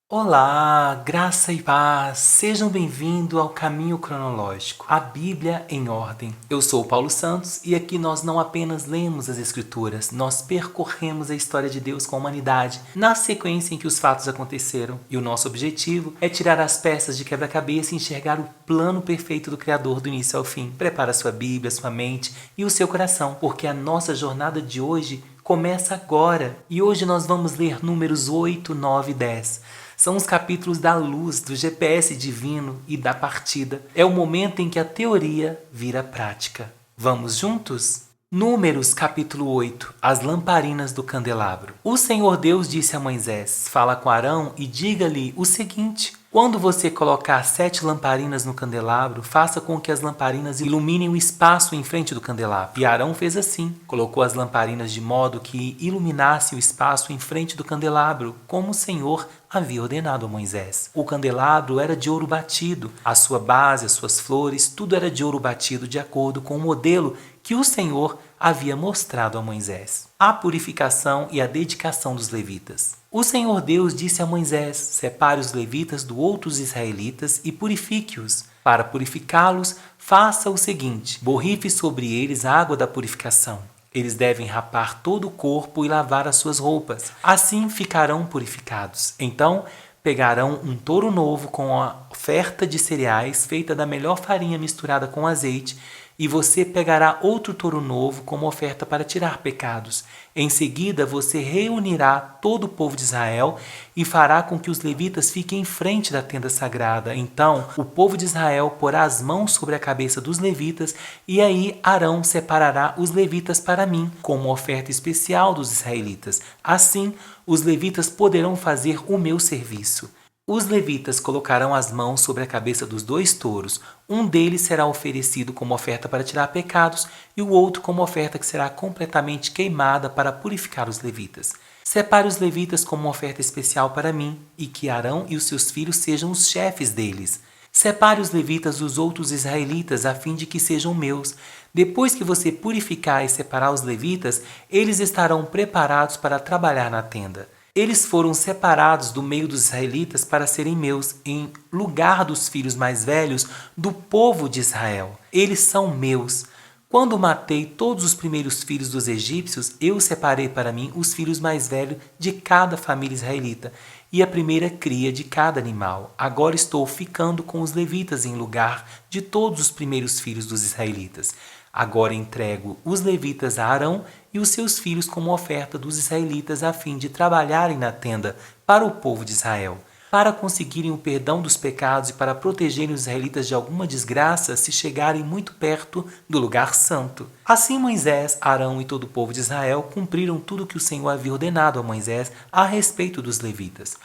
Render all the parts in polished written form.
Olá, graça e paz, sejam bem-vindos ao Caminho Cronológico, a Bíblia em Ordem. Eu sou o Paulo Santos e aqui nós não apenas lemos as Escrituras, nós percorremos a história de Deus com a humanidade na sequência em que os fatos aconteceram. E o nosso objetivo é tirar as peças de quebra-cabeça e enxergar o plano perfeito do Criador do início ao fim. Prepara sua Bíblia, sua mente e o seu coração, porque a nossa jornada de hoje começa agora. E hoje nós vamos ler números 8, 9 e 10. São os capítulos da luz, do GPS divino e da partida. É o momento em que a teoria vira prática. Vamos juntos? Números capítulo 8. As lamparinas do candelabro. O Senhor Deus disse a Moisés: fala com Arão e diga-lhe o seguinte: quando você colocar 7 lamparinas no candelabro, faça com que as lamparinas iluminem o espaço em frente do candelabro. E Arão fez assim, colocou as lamparinas de modo que iluminasse o espaço em frente do candelabro, como o Senhor havia ordenado a Moisés. O candelabro era de ouro batido, a sua base, as suas flores, tudo era de ouro batido de acordo com o modelo que o Senhor havia mostrado a Moisés. A purificação e a dedicação dos levitas. O Senhor Deus disse a Moisés: separe os levitas dos outros israelitas e purifique-os. Para purificá-los, faça o seguinte: borrife sobre eles a água da purificação. Eles devem rapar todo o corpo e lavar as suas roupas. Assim ficarão purificados. Então, pegarão um touro novo com a oferta de cereais feita da melhor farinha misturada com azeite, e você pegará outro touro novo como oferta para tirar pecados. Em seguida, você reunirá todo o povo de Israel e fará com que os levitas fiquem em frente da tenda sagrada. Então, o povo de Israel porá as mãos sobre a cabeça dos levitas, e aí Arão separará os levitas para mim, como oferta especial dos israelitas. Assim, os levitas poderão fazer o meu serviço. Os levitas colocarão as mãos sobre a cabeça dos 2 touros. Um deles será oferecido como oferta para tirar pecados e o outro como oferta que será completamente queimada para purificar os levitas. Separe os levitas como oferta especial para mim e que Arão e os seus filhos sejam os chefes deles. Separe os levitas dos outros israelitas a fim de que sejam meus. Depois que você purificar e separar os levitas, eles estarão preparados para trabalhar na tenda. Eles foram separados do meio dos israelitas para serem meus, em lugar dos filhos mais velhos do povo de Israel. Eles são meus. Quando matei todos os primeiros filhos dos egípcios, eu separei para mim os filhos mais velhos de cada família israelita e a primeira cria de cada animal. Agora estou ficando com os levitas em lugar de todos os primeiros filhos dos israelitas. Agora entrego os levitas a Arão e os seus filhos como oferta dos israelitas a fim de trabalharem na tenda para o povo de Israel, para conseguirem o perdão dos pecados e para protegerem os israelitas de alguma desgraça se chegarem muito perto do lugar santo. Assim Moisés, Arão e todo o povo de Israel cumpriram tudo o que o Senhor havia ordenado a Moisés a respeito dos levitas.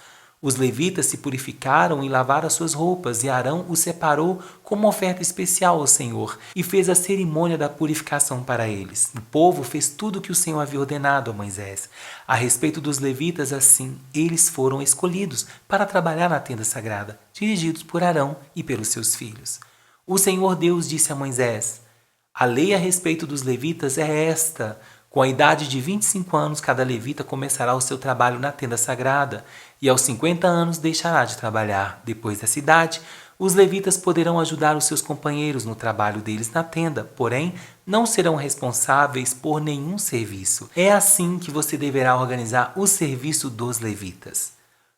Os levitas se purificaram e lavaram as suas roupas, e Arão os separou como oferta especial ao Senhor, e fez a cerimônia da purificação para eles. O povo fez tudo o que o Senhor havia ordenado a Moisés. A respeito dos levitas, assim, eles foram escolhidos para trabalhar na tenda sagrada, dirigidos por Arão e pelos seus filhos. O Senhor Deus disse a Moisés: a lei a respeito dos levitas é esta: com a idade de 25 anos, cada levita começará o seu trabalho na tenda sagrada, e aos 50 anos deixará de trabalhar. Depois dessa idade, os levitas poderão ajudar os seus companheiros no trabalho deles na tenda, porém, não serão responsáveis por nenhum serviço. É assim que você deverá organizar o serviço dos levitas.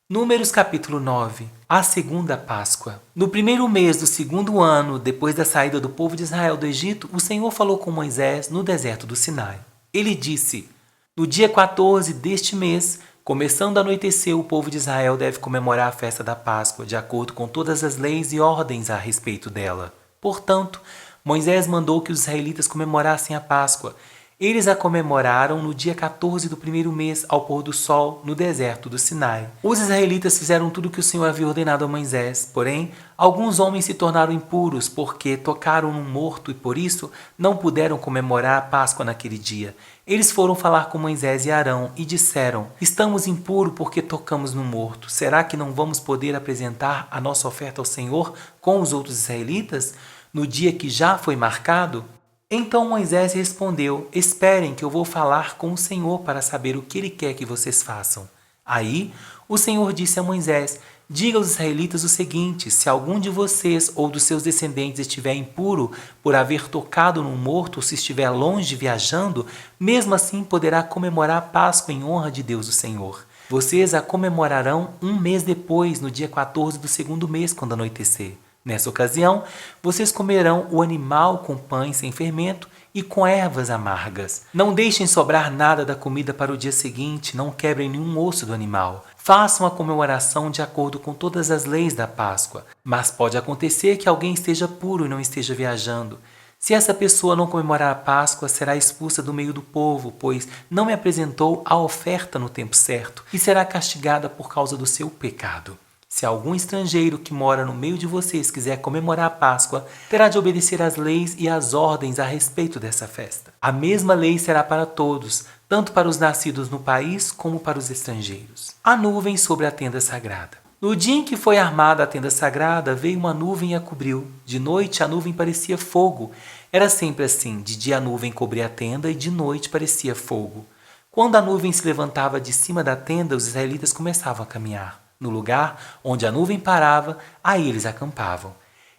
Números capítulo 9. A segunda Páscoa. No primeiro mês do segundo ano, depois da saída do povo de Israel do Egito, o Senhor falou com Moisés no deserto do Sinai. Ele disse: no dia 14 deste mês, começando a anoitecer, o povo de Israel deve comemorar a festa da Páscoa, de acordo com todas as leis e ordens a respeito dela. Portanto, Moisés mandou que os israelitas comemorassem a Páscoa. Eles a comemoraram no dia 14 do primeiro mês, ao pôr do sol, no deserto do Sinai. Os israelitas fizeram tudo o que o Senhor havia ordenado a Moisés, porém, alguns homens se tornaram impuros porque tocaram num morto e, por isso, não puderam comemorar a Páscoa naquele dia. Eles foram falar com Moisés e Arão e disseram: estamos impuros porque tocamos no morto. Será que não vamos poder apresentar a nossa oferta ao Senhor com os outros israelitas no dia que já foi marcado? Então Moisés respondeu: esperem que eu vou falar com o Senhor para saber o que ele quer que vocês façam. Aí o Senhor disse a Moisés: diga aos israelitas o seguinte: se algum de vocês ou dos seus descendentes estiver impuro por haver tocado num morto ou se estiver longe viajando, mesmo assim poderá comemorar a Páscoa em honra de Deus o Senhor. Vocês a comemorarão um mês depois, no dia 14 do segundo mês, quando anoitecer. Nessa ocasião, vocês comerão o animal com pães sem fermento e com ervas amargas. Não deixem sobrar nada da comida para o dia seguinte, não quebrem nenhum osso do animal. Façam a comemoração de acordo com todas as leis da Páscoa, mas pode acontecer que alguém esteja puro e não esteja viajando. Se essa pessoa não comemorar a Páscoa, será expulsa do meio do povo, pois não me apresentou a oferta no tempo certo, e será castigada por causa do seu pecado. Se algum estrangeiro que mora no meio de vocês quiser comemorar a Páscoa, terá de obedecer às leis e às ordens a respeito dessa festa. A mesma lei será para todos, tanto para os nascidos no país como para os estrangeiros. A nuvem sobre a tenda sagrada. No dia em que foi armada a tenda sagrada, veio uma nuvem e a cobriu. De noite a nuvem parecia fogo. Era sempre assim, de dia a nuvem cobria a tenda e de noite parecia fogo. Quando a nuvem se levantava de cima da tenda, os israelitas começavam a caminhar. No lugar onde a nuvem parava, aí eles acampavam.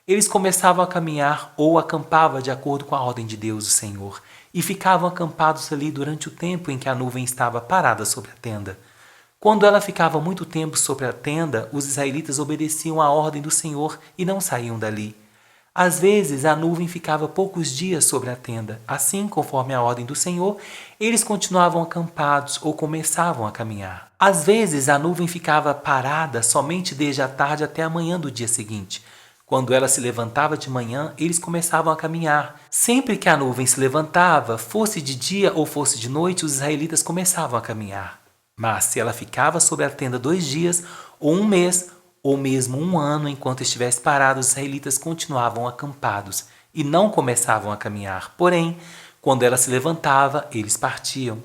Eles começavam a caminhar ou acampavam de acordo com a ordem de Deus, o Senhor, e ficavam acampados ali durante o tempo em que a nuvem estava parada sobre a tenda. Quando ela ficava muito tempo sobre a tenda, os israelitas obedeciam à ordem do Senhor e não saíam dali. Às vezes, a nuvem ficava poucos dias sobre a tenda. Assim, conforme a ordem do Senhor, eles continuavam acampados ou começavam a caminhar. Às vezes, a nuvem ficava parada somente desde a tarde até a manhã do dia seguinte. Quando ela se levantava de manhã, eles começavam a caminhar. Sempre que a nuvem se levantava, fosse de dia ou fosse de noite, os israelitas começavam a caminhar. Mas se ela ficava sobre a tenda 2 dias, ou um mês, ou mesmo um ano, enquanto estivesse parado, os israelitas continuavam acampados e não começavam a caminhar. Porém, quando ela se levantava, eles partiam.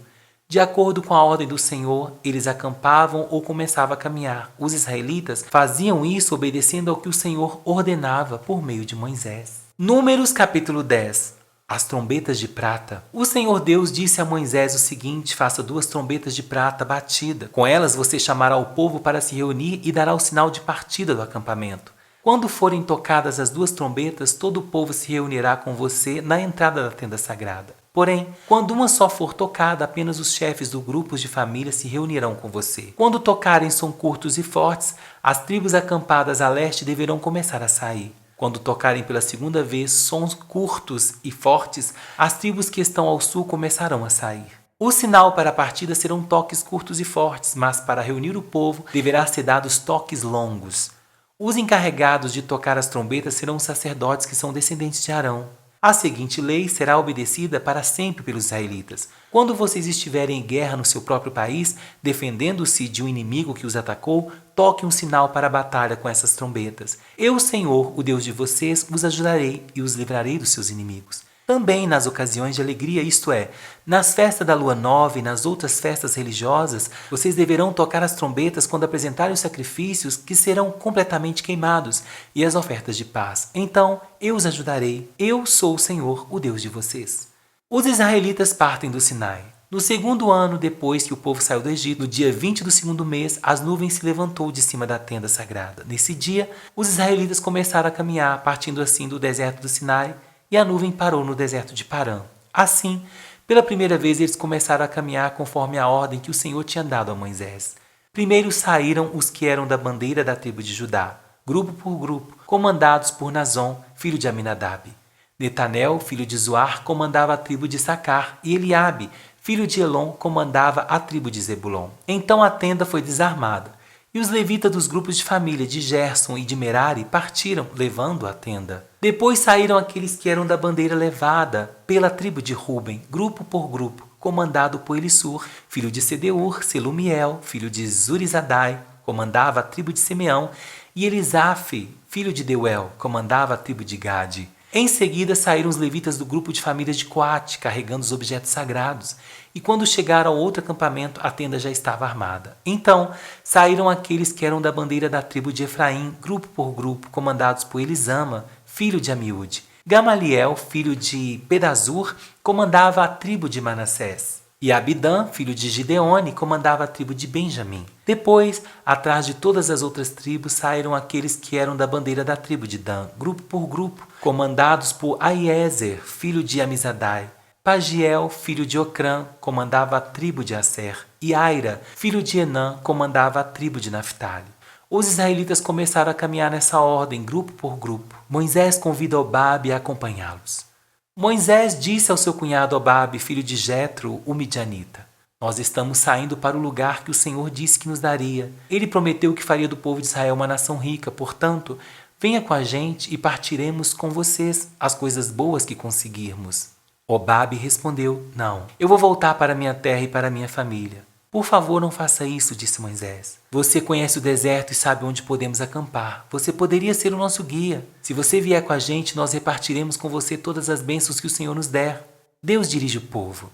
De acordo com a ordem do Senhor, eles acampavam ou começavam a caminhar. Os israelitas faziam isso obedecendo ao que o Senhor ordenava por meio de Moisés. Números capítulo 10. As trombetas de prata. O Senhor Deus disse a Moisés o seguinte: faça 2 trombetas de prata batida. Com elas você chamará o povo para se reunir e dará o sinal de partida do acampamento. Quando forem tocadas as 2 trombetas, todo o povo se reunirá com você na entrada da tenda sagrada. Porém, quando uma só for tocada, apenas os chefes dos grupos de família se reunirão com você. Quando tocarem som curtos e fortes, as tribos acampadas a leste deverão começar a sair. Quando tocarem pela segunda vez sons curtos e fortes, as tribos que estão ao sul começarão a sair. O sinal para a partida serão toques curtos e fortes, mas para reunir o povo deverá ser dados toques longos. Os encarregados de tocar as trombetas serão os sacerdotes que são descendentes de Arão. A seguinte lei será obedecida para sempre pelos israelitas. Quando vocês estiverem em guerra no seu próprio país, defendendo-se de um inimigo que os atacou, toquem um sinal para a batalha com essas trombetas. Eu, Senhor, o Deus de vocês, os ajudarei e os livrarei dos seus inimigos. Também nas ocasiões de alegria, isto é, nas festas da lua nova e nas outras festas religiosas, vocês deverão tocar as trombetas quando apresentarem os sacrifícios que serão completamente queimados e as ofertas de paz. Então eu os ajudarei. Eu sou o Senhor, o Deus de vocês. Os israelitas partem do Sinai. No segundo ano depois que o povo saiu do Egito, no dia 20 do segundo mês, as nuvens se levantou de cima da tenda sagrada. Nesse dia, os israelitas começaram a caminhar, partindo assim do deserto do Sinai, e a nuvem parou no deserto de Parã. Assim, pela primeira vez eles começaram a caminhar conforme a ordem que o Senhor tinha dado a Moisés. Primeiro saíram os que eram da bandeira da tribo de Judá, grupo por grupo, comandados por Nazon, filho de Aminadab. Netanel, filho de Zoar, comandava a tribo de Sacar, e Eliabe, filho de Elon, comandava a tribo de Zebulon. Então a tenda foi desarmada, e os levitas dos grupos de família de Gerson e de Merari partiram, levando a tenda. Depois saíram aqueles que eram da bandeira levada pela tribo de Ruben, grupo por grupo, comandado por Elissur, filho de Sedeur, Selumiel, filho de Zurizadai, comandava a tribo de Simeão, e Elisafe, filho de Deuel, comandava a tribo de Gade. Em seguida saíram os levitas do grupo de famílias de Coate, carregando os objetos sagrados. E quando chegaram ao outro acampamento, a tenda já estava armada. Então saíram aqueles que eram da bandeira da tribo de Efraim, grupo por grupo, comandados por Elisama, filho de Amiúde. Gamaliel, filho de Pedazur, comandava a tribo de Manassés. E Abidã, filho de Gideone, comandava a tribo de Benjamim. Depois, atrás de todas as outras tribos, saíram aqueles que eram da bandeira da tribo de Dan, grupo por grupo, comandados por Aiezer, filho de Amizadai. Pagiel, filho de Ocrã, comandava a tribo de Aser. E Aira, filho de Enã, comandava a tribo de Naphtali. Os israelitas começaram a caminhar nessa ordem, grupo por grupo. Moisés convida Obabe a acompanhá-los. Moisés disse ao seu cunhado Obabe, filho de Jetro, o midianita: Nós estamos saindo para o lugar que o Senhor disse que nos daria. Ele prometeu que faria do povo de Israel uma nação rica, portanto, venha com a gente e partiremos com vocês as coisas boas que conseguirmos. Obabe respondeu: Não, eu vou voltar para minha terra e para minha família. Por favor, não faça isso, disse Moisés. Você conhece o deserto e sabe onde podemos acampar. Você poderia ser o nosso guia. Se você vier com a gente, nós repartiremos com você todas as bênçãos que o Senhor nos der. Deus dirige o povo.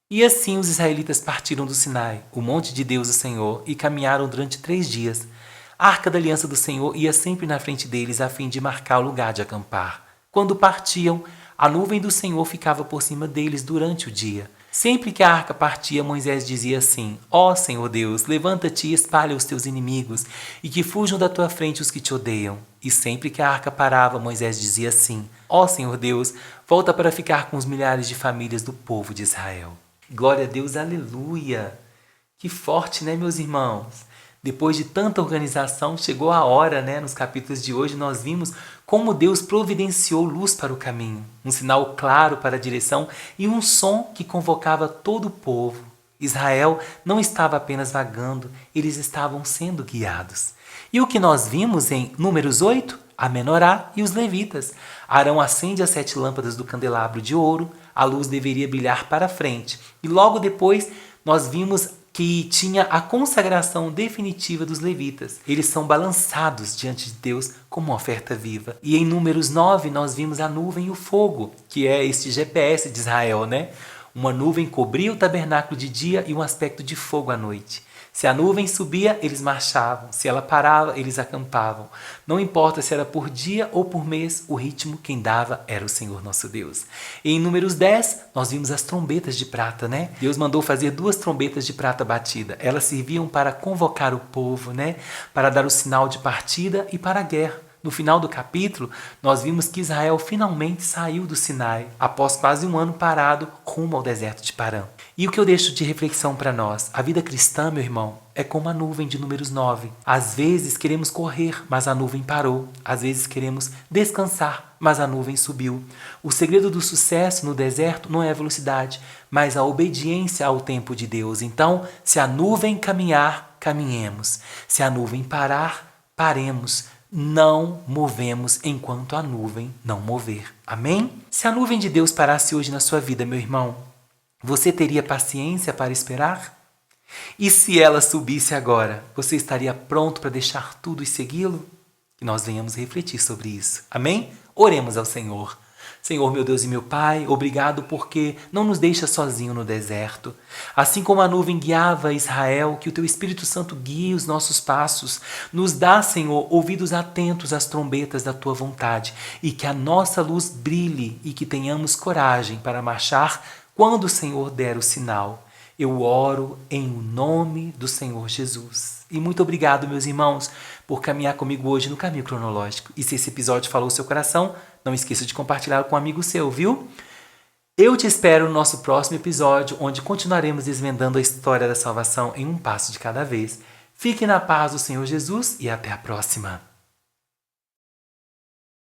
E assim os israelitas partiram do Sinai, o monte de Deus, o Senhor, e caminharam durante 3 dias. A arca da aliança do Senhor ia sempre na frente deles a fim de marcar o lugar de acampar. Quando partiam, a nuvem do Senhor ficava por cima deles durante o dia. Sempre que a arca partia, Moisés dizia assim: Ó Senhor Deus, levanta-te e espalha os teus inimigos, e que fujam da tua frente os que te odeiam. E sempre que a arca parava, Moisés dizia assim: Ó Senhor Deus, volta para ficar com os milhares de famílias do povo de Israel. Glória a Deus, aleluia! Que forte, né, meus irmãos? Depois de tanta organização, chegou a hora, né? Nos capítulos de hoje nós vimos como Deus providenciou luz para o caminho, um sinal claro para a direção e um som que convocava todo o povo. Israel não estava apenas vagando, eles estavam sendo guiados. E o que nós vimos em Números 8? A menorá e os levitas. Arão acende as 7 lâmpadas do candelabro de ouro, a luz deveria brilhar para frente. E logo depois nós vimos que tinha a consagração definitiva dos levitas. Eles são balançados diante de Deus como uma oferta viva. E em Números 9 nós vimos a nuvem e o fogo, que é este GPS de Israel, né? Uma nuvem cobria o tabernáculo de dia e um aspecto de fogo à noite. Se a nuvem subia, eles marchavam. Se ela parava, eles acampavam. Não importa se era por dia ou por mês, o ritmo quem dava era o Senhor nosso Deus. E em Números 10, nós vimos as trombetas de prata, né? Deus mandou fazer 2 trombetas de prata batida. Elas serviam para convocar o povo, né? Para dar o sinal de partida e para a guerra. No final do capítulo, nós vimos que Israel finalmente saiu do Sinai, após quase 1 ano parado, rumo ao deserto de Parã. E o que eu deixo de reflexão para nós? A vida cristã, meu irmão, é como a nuvem de Números 9. Às vezes queremos correr, mas a nuvem parou. Às vezes queremos descansar, mas a nuvem subiu. O segredo do sucesso no deserto não é a velocidade, mas a obediência ao tempo de Deus. Então, se a nuvem caminhar, caminhemos. Se a nuvem parar, paremos. Não movemos enquanto a nuvem não mover. Amém? Se a nuvem de Deus parasse hoje na sua vida, meu irmão, você teria paciência para esperar? E se ela subisse agora, você estaria pronto para deixar tudo e segui-lo? Que nós venhamos refletir sobre isso. Amém? Oremos ao Senhor. Senhor, meu Deus e meu Pai, obrigado porque não nos deixa sozinho no deserto. Assim como a nuvem guiava Israel, que o Teu Espírito Santo guie os nossos passos. Nos dá, Senhor, ouvidos atentos às trombetas da Tua vontade e que a nossa luz brilhe e que tenhamos coragem para marchar quando o Senhor der o sinal. Eu oro em nome do Senhor Jesus. E muito obrigado, meus irmãos, por caminhar comigo hoje no Caminho Cronológico. E se esse episódio falou o seu coração, não esqueça de compartilhar com um amigo seu, viu? Eu te espero no nosso próximo episódio, onde continuaremos desvendando a história da salvação em um passo de cada vez. Fique na paz do Senhor Jesus e até a próxima.